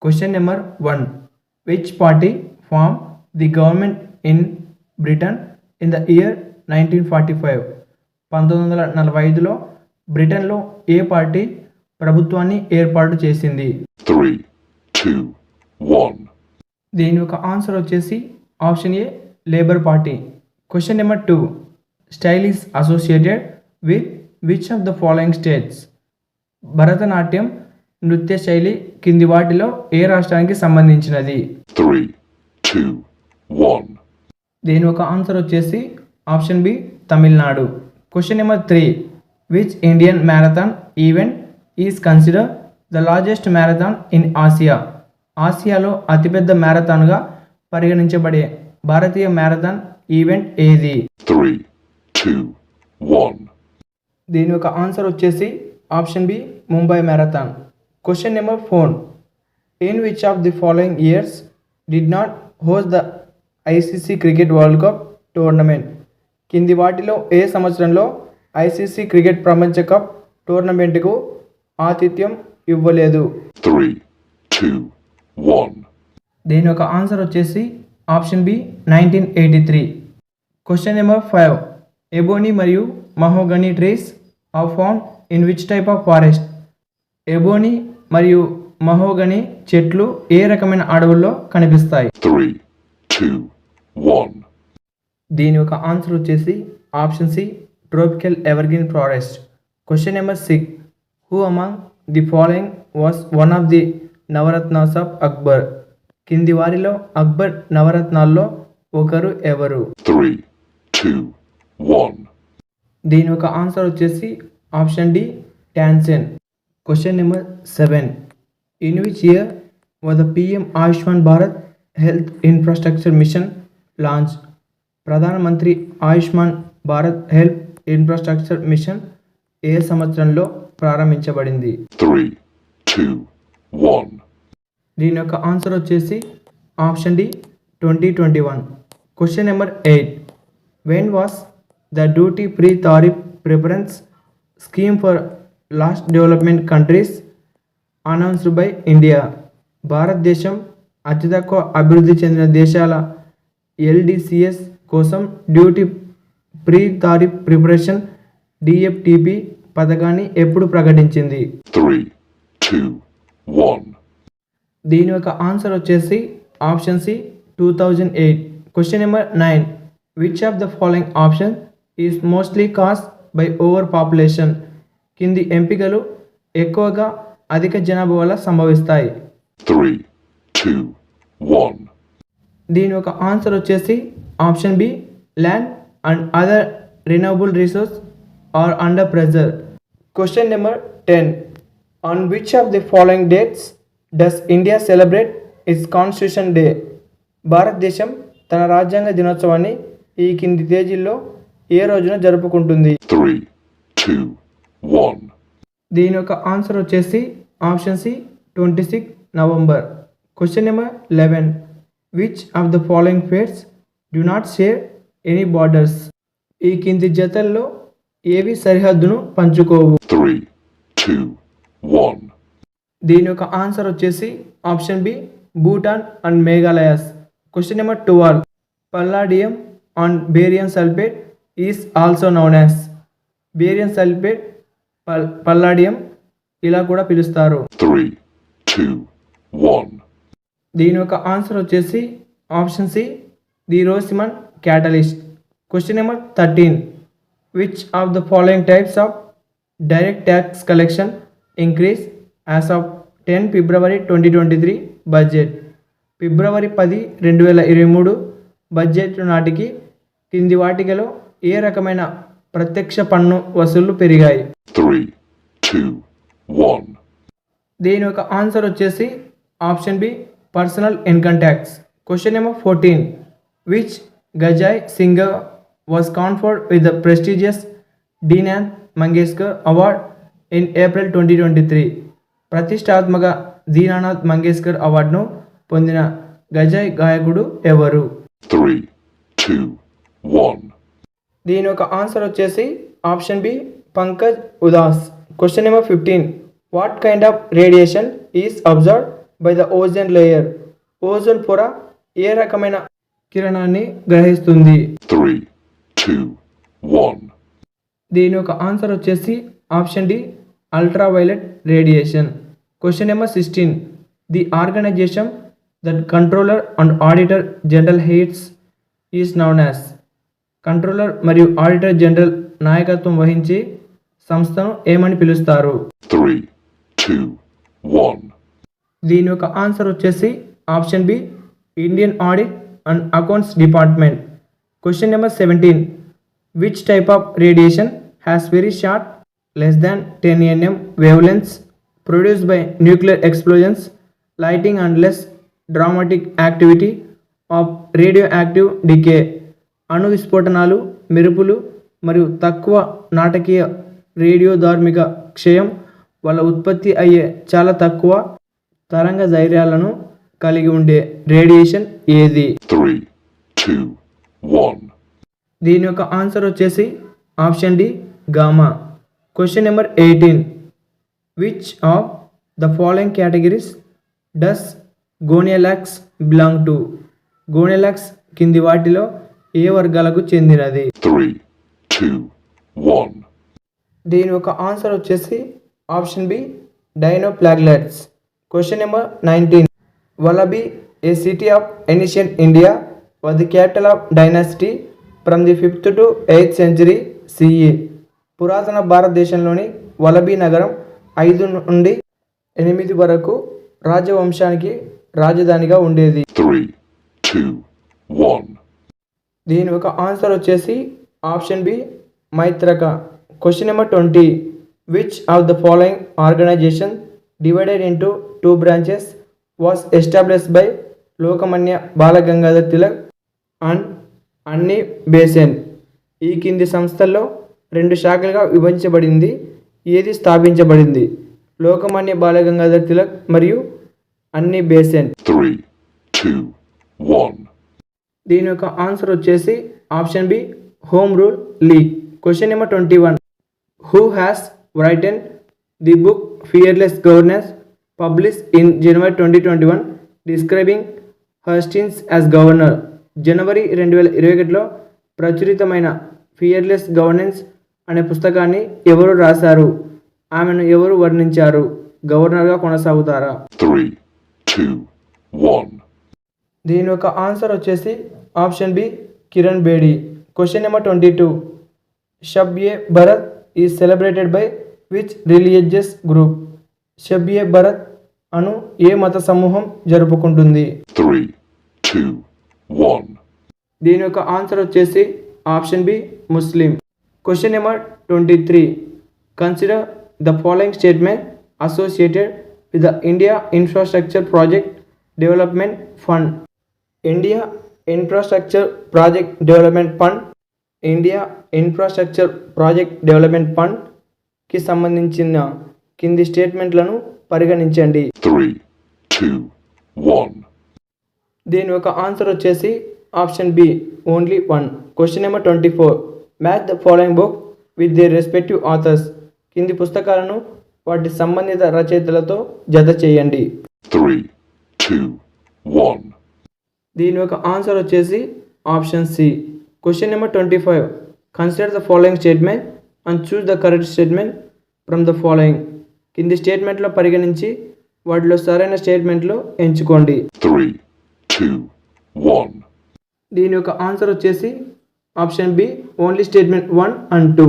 Question number 1. Which party formed the government in Britain in the year 1945? 1945లో బ్రిటన్లో ఏ party ప్రభుత్వాన్ని ఏర్పాటు చేసింది? 3, 2, 1. దీని యొక్క ఆన్సర్ వచ్చేసి option A labour party. Question number 2. Style is associated with which of the following states? Bharatanatyam నృత్య శైలి కింది వాటిలో ఏ రాష్ట్రానికి సంబంధించినది? 3, 2, 1. దీని ఒక ఆన్సర్ వచ్చేసి option B Tamil Nadu. Question number 3. Which Indian marathon event is consider the largest marathon in Asia? ఆసియాలో అతిపెద్ద మ్యారథాన్గా పరిగణించబడే భారతీయ మ్యారథాన్ ఈవెంట్ ఏది? 3, 2, 1. దీని యొక్క ఆన్సర్ వచ్చేసి option B Mumbai marathon. Question number 4. In which of the following years did not host the ICC cricket world cup tournament? కింది వాటిలో ఏ సంవత్సరంలో ఐసీసీ క్రికెట్ ప్రపంచ కప్ టోర్నమెంట్కు ఆతిథ్యం ఇవ్వలేదు? 3, 2, 1. దీని యొక్క ఆన్సర్ వచ్చేసి option B 1983. Question number 5. Ebony మరియు mahogany trees are found in which type of forest? Ebony మరియు మహోగనీ చెట్లు ఏ రకమైన అడవుల్లో కనిపిస్తాయి? 3, 2, 1. దీని యొక్క ఆన్సర్ వచ్చేసి option C tropical evergreen forest. Question number 6. Who among the following was one of the Navratnas of Akbar? కింది వారిలో అక్బర్ నవరత్నాల్లో ఒకరు ఎవరు? 3, 2, 1. దీని యొక్క ఆన్సర్ వచ్చేసి option D Tansen. Question number 7. In which year was the PM Ayushman Bharat health infrastructure mission launch? ప్రధానమంత్రి Ayushman Bharat health infrastructure mission ఏ సంవత్సరంలో ప్రారంభించబడింది? 3, 2, 1. దీని యొక్క ఆన్సర్ వచ్చేసి option D 2021. Question number 8. When was the duty free tariff preference scheme for last development countries announced by India? భారతదేశం అతి తక్కువ అభివృద్ధి చెందిన దేశాల ఎల్డిసిఎస్ కోసం డ్యూటీ ఫ్రీ టారిఫ్ ప్రిఫరెన్స్ డిఎఫ్టిపి పథకాన్ని ఎప్పుడు ప్రకటించింది? 3, 2, 1. దీని యొక్క ఆన్సర్ వచ్చేసి option C 2008. Question number 9. Which of the following option is mostly caused by over population? కింది ఎంపికలు ఎక్కువగా అధిక జనాభా వల్ల సంభవిస్తాయి? 3, 2, 1. దీని యొక్క ఆన్సర్ వచ్చేసి option B land and other renewable resource are under pressure. Question number 10. On which of the following dates does India celebrate its constitution day? భారతదేశం తన రాజ్యాంగ దినోత్సవాన్ని ఈ కింది తేదీల్లో ఏ రోజున జరుపుకుంటుంది? 3, 2, 1. దీని యొక్క ఆన్సర్ వచ్చేసి option C 26 November. Question number 11. Which of the following fates do not share any borders? ఈ కింది జతల్లో ఏవి సరిహద్దును పంచుకోవు? 3, 2, 1. దీని యొక్క ఆన్సర్ వచ్చేసి option B Bhutan and Meghalayas. Question number 12. Palladium and barium sulphate is also known as? Barium sulphate palladium ఇలా కూడా పిలుస్తారు. 3, 2, 1. దీని యొక్క ఆన్సర్ వచ్చేసి option C the Rosenmund catalyst. Question number 13. Which of the following types of direct tax collection increase as of 10 February 2023 budget? ఫిబ్రవరి 10, 2023 budget నాటికి కింది వాటికలో ఏ రకమైన ప్రత్యక్ష పన్ను వసూళ్లు పెరిగాయి? 3, 2, 1. దీని యొక్క ఆన్సర్ వచ్చేసి option B personal income tax. Question number 14. Which గజాయ్ singer was conferred with the prestigious Dinanath Mangeshkar award in April 2023? ప్రతిష్టాత్మక దీనానాథ్ మంగేష్కర్ అవార్డును పొందిన గజాయ్ గాయకుడు ఎవరు? 3, 2, 1. దీని యొక్క ఆన్సర్ వచ్చేసి option B Pankaj Udas. Question number 15. What kind of radiation is absorbed by the ozone layer. Ozone పొర ఏ రకమైన కిరణాన్ని గ్రహిస్తుంది? 3, 2, 1. దీని యొక్క ఆన్సర్ వచ్చేసి option D ultraviolet radiation. Question number 16. The organization that controller and auditor general heads is known as. Controller మరియు auditor general నాయకత్వం వహించి సంస్థను ఏమని పిలుస్తారు? 3, 2, 1. దీని యొక్క ఆన్సర్ వచ్చేసి option B Indian audit and accounts department. Question number 17. Which type of radiation has very short less than 10 nm wavelengths produced by nuclear explosions lighting and less dramatic activity of radioactive decay. అణు విస్ఫోటనాలు, మెరుపులు మరియు తక్కువ నాటకీయ రేడియోధార్మిక క్షయం వల్ల ఉత్పత్తి అయ్యే చాలా తక్కువ తరంగ ధైర్యాలను కలిగి ఉండే రేడియేషన్ ఏది? 3, 2, 1. దీని యొక్క ఆన్సర్ వచ్చేసి option D gamma. Question number 18. Which of the following categories does Gonyaulax belong to? Gonyaulax కింది వాటిలో ఏ వర్గాలకు చెందినది? 3, 2, 1. దీని యొక్క ఆన్సర్ వచ్చేసి option B dinoflagellates. Question number 19. Valabhi a city of ancient India was the capital of dynasty from the 5th to 8th century CE. పురాతన భారతదేశంలోని వలబి నగరం 5 నుండి 8 వరకు రాజవంశానికి రాజధానిగా ఉండేది. 3, 2, 1. దీని యొక్క ఆన్సర్ వచ్చేసి option B Maitraka. Question number 20. Which of the following organisation divided into 2 branches was established by Lokmanya Balgangadhar Tilak and Annie Besant. ఈ కింది సంస్థల్లో 2 శాఖలుగా విభజించబడింది. ఏది స్థాపించబడింది? లోకమాన్య బాలగంగాధర్ తిలక్ మరియు అన్ని బేసెన్. 3, 2, 1. దీని యొక్క ఆన్సర్ వచ్చేసి option B home rule league. Question number 21. Who has written the book fearless governance published in January 2021 describing Hastings as governor? జనవరి 2021లో ప్రచురితమైన ఫియర్లెస్ గవర్నెన్స్ అనే పుస్తకాన్ని ఎవరు రాశారు? ఆమెను ఎవరు వర్ణించారు? గవర్నర్గా కొనసాగుతారా? 3, 2, 1. దీని యొక్క ఆన్సర్ వచ్చేసి option B Kiran Bedi. Question number 22. Shab e Barat is celebrated by which religious group? Shab e Barat అను ఏ మత సమూహం జరుపుకుంటుంది? 3, 2, 1. దీని యొక్క ఆన్సర్ వచ్చేసి option B Muslim. Question number 23. Consider the following statement associated with the India infrastructure project development fund. India infrastructure project development fund India infrastructure project development ఫండ్కి సంబంధించిన కింది స్టేట్మెంట్లను పరిగణించండి. 3, 2, 1. దీని యొక్క ఆన్సర్ వచ్చేసి option B only 1. Question number 24. Match the following book with their respective authors. కింది పుస్తకాలను వాటి సంబంధిత రచయితలతో జత చేయండి. 3, 2, 1. దీని యొక్క ఆన్సర్ వచ్చేసి option C. Question number 25. Consider the following statement and choose the correct statement from the following. కింది స్టేట్మెంట్లో పరిగణించి వాటిలో సరైన స్టేట్మెంట్లు ఎంచుకోండి. 3, 2, 1. దీని యొక్క ఆన్సర్ వచ్చేసి option B only statement 1 and 2.